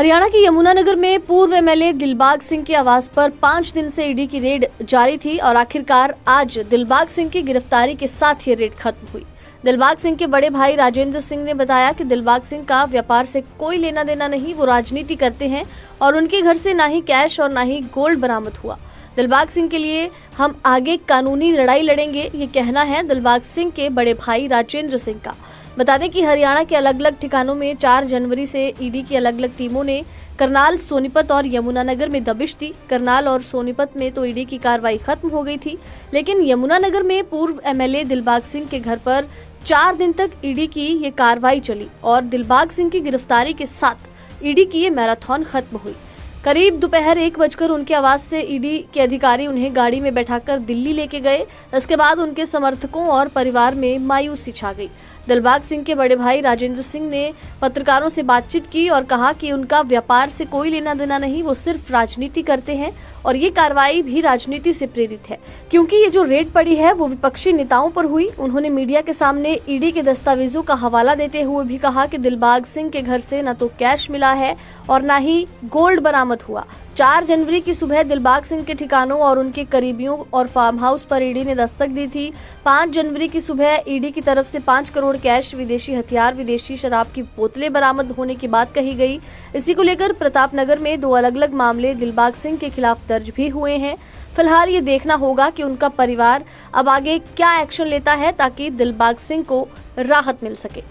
हरियाणा के यमुनानगर में पूर्व एमएलए दिलबाग सिंह के आवास पर 5 दिन से ईडी की रेड जारी थी और आखिरकार आज दिलबाग सिंह की गिरफ्तारी के साथ ये रेड खत्म हुई। दिलबाग सिंह के बड़े भाई राजेंद्र सिंह ने बताया कि दिलबाग सिंह का व्यापार से कोई लेना देना नहीं, वो राजनीति करते हैं और उनके घर से ना ही कैश और ना ही गोल्ड बरामद हुआ। दिलबाग सिंह के लिए हम आगे कानूनी लड़ाई लड़ेंगे, ये कहना है दिलबाग सिंह के बड़े भाई राजेंद्र सिंह का। बता दें कि हरियाणा के अलग अलग ठिकानों में 4 जनवरी से ईडी की अलग अलग टीमों ने करनाल, सोनीपत और यमुनानगर में दबिश दी। करनाल और सोनीपत में तो ईडी की कार्रवाई खत्म हो गई थी, लेकिन यमुनानगर में पूर्व एमएलए दिलबाग सिंह के घर पर 4 दिन तक ईडी की ये कार्रवाई चली और दिलबाग सिंह की गिरफ्तारी के साथ ईडी की ये मैराथन खत्म हुई। करीब दोपहर 1 बजकर उनके आवास से ईडी के अधिकारी उन्हें गाड़ी में बैठाकर दिल्ली लेके गए। इसके बाद उनके समर्थकों और परिवार में मायूसी छा गई। दिलबाग सिंह के बड़े भाई राजेंद्र सिंह ने पत्रकारों से बातचीत की और कहा कि उनका व्यापार से कोई लेना देना नहीं, वो सिर्फ राजनीति करते हैं और ये कार्रवाई भी राजनीति से प्रेरित है, क्योंकि ये जो रेड पड़ी है वो विपक्षी नेताओं पर हुई। उन्होंने मीडिया के सामने ईडी के दस्तावेजों का हवाला देते हुए भी कहा कि दिलबाग सिंह के घर से न तो कैश मिला है और न ही गोल्ड बरामद हुआ। 4 जनवरी की सुबह दिलबाग सिंह के ठिकानों और उनके करीबियों और फार्म हाउस पर ईडी ने दस्तक दी थी। 5 जनवरी की सुबह ईडी की तरफ से 5 करोड़ कैश, विदेशी हथियार, विदेशी शराब की बोतलें बरामद होने की बात कही गई। इसी को लेकर प्रतापनगर में 2 अलग अलग मामले दिलबाग सिंह के खिलाफ दर्ज भी हुए हैं। फिलहाल ये देखना होगा कि उनका परिवार अब आगे क्या एक्शन लेता है ताकि दिलबाग सिंह को राहत मिल सके।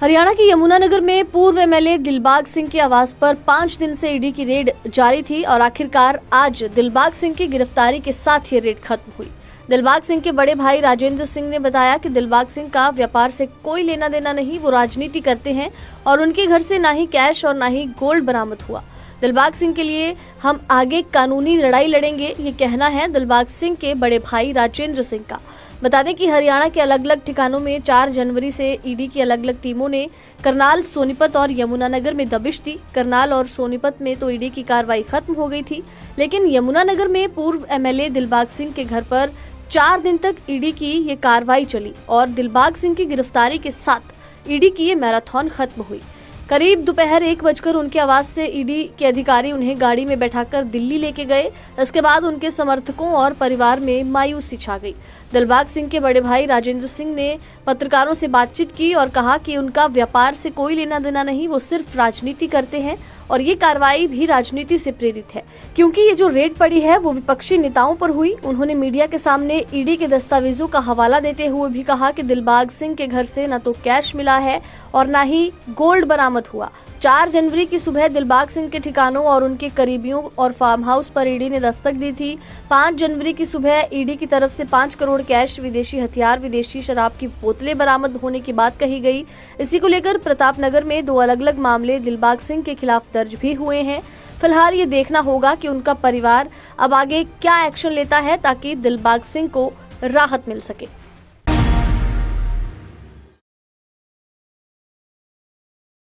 हरियाणा के यमुनानगर में पूर्व एमएलए दिलबाग सिंह के आवास पर 5 दिन से ईडी की रेड जारी थी और आखिरकार आज दिलबाग सिंह की गिरफ्तारी के साथ ये रेड खत्म हुई। दिलबाग सिंह के बड़े भाई राजेंद्र सिंह ने बताया कि दिलबाग सिंह का व्यापार से कोई लेना देना नहीं, वो राजनीति करते हैं और उनके घर से ना ही कैश और ना ही गोल्ड बरामद हुआ। दिलबाग सिंह के लिए हम आगे कानूनी लड़ाई लड़ेंगे, ये कहना है दिलबाग सिंह के बड़े भाई राजेंद्र सिंह का। बता दें कि हरियाणा के अलग अलग ठिकानों में 4 जनवरी से ईडी की अलग अलग टीमों ने करनाल, सोनीपत और यमुनानगर में दबिश दी। करनाल और सोनीपत में तो ईडी की कार्रवाई खत्म हो गई थी, लेकिन यमुनानगर में पूर्व एमएलए दिलबाग सिंह के घर पर 4 दिन तक ईडी की ये कार्रवाई चली और दिलबाग सिंह की गिरफ्तारी के साथ ईडी की ये मैराथन खत्म हुई। करीब दोपहर 1 बजकर उनके आवास से ईडी के अधिकारी उन्हें गाड़ी में बैठाकर दिल्ली लेके गए। इसके बाद उनके समर्थकों और परिवार में मायूसी छा गई। दिलबाग सिंह के बड़े भाई राजेंद्र सिंह ने पत्रकारों से बातचीत की और कहा कि उनका व्यापार से कोई लेना देना नहीं, वो सिर्फ राजनीति करते हैं और ये कार्रवाई भी राजनीति से प्रेरित है, क्योंकि ये जो रेड पड़ी है वो विपक्षी नेताओं पर हुई। उन्होंने मीडिया के सामने ईडी के दस्तावेजों का हवाला देते हुए भी कहा कि दिलबाग सिंह के घर से न तो कैश मिला है और न ही गोल्ड बरामद हुआ। 4 जनवरी की सुबह दिलबाग सिंह के ठिकानों और उनके करीबियों और फार्म हाउस पर ईडी ने दस्तक दी थी। 5 जनवरी की सुबह ईडी की तरफ से 5 करोड़ कैश, विदेशी हथियार, विदेशी शराब की बोतलें बरामद होने की बात कही गई। इसी को लेकर प्रतापनगर में 2 अलग अलग मामले दिलबाग सिंह के खिलाफ दर्ज भी हुए हैं। फिलहाल ये देखना होगा कि उनका परिवार अब आगे क्या एक्शन लेता है ताकि दिलबाग सिंह को राहत मिल सके।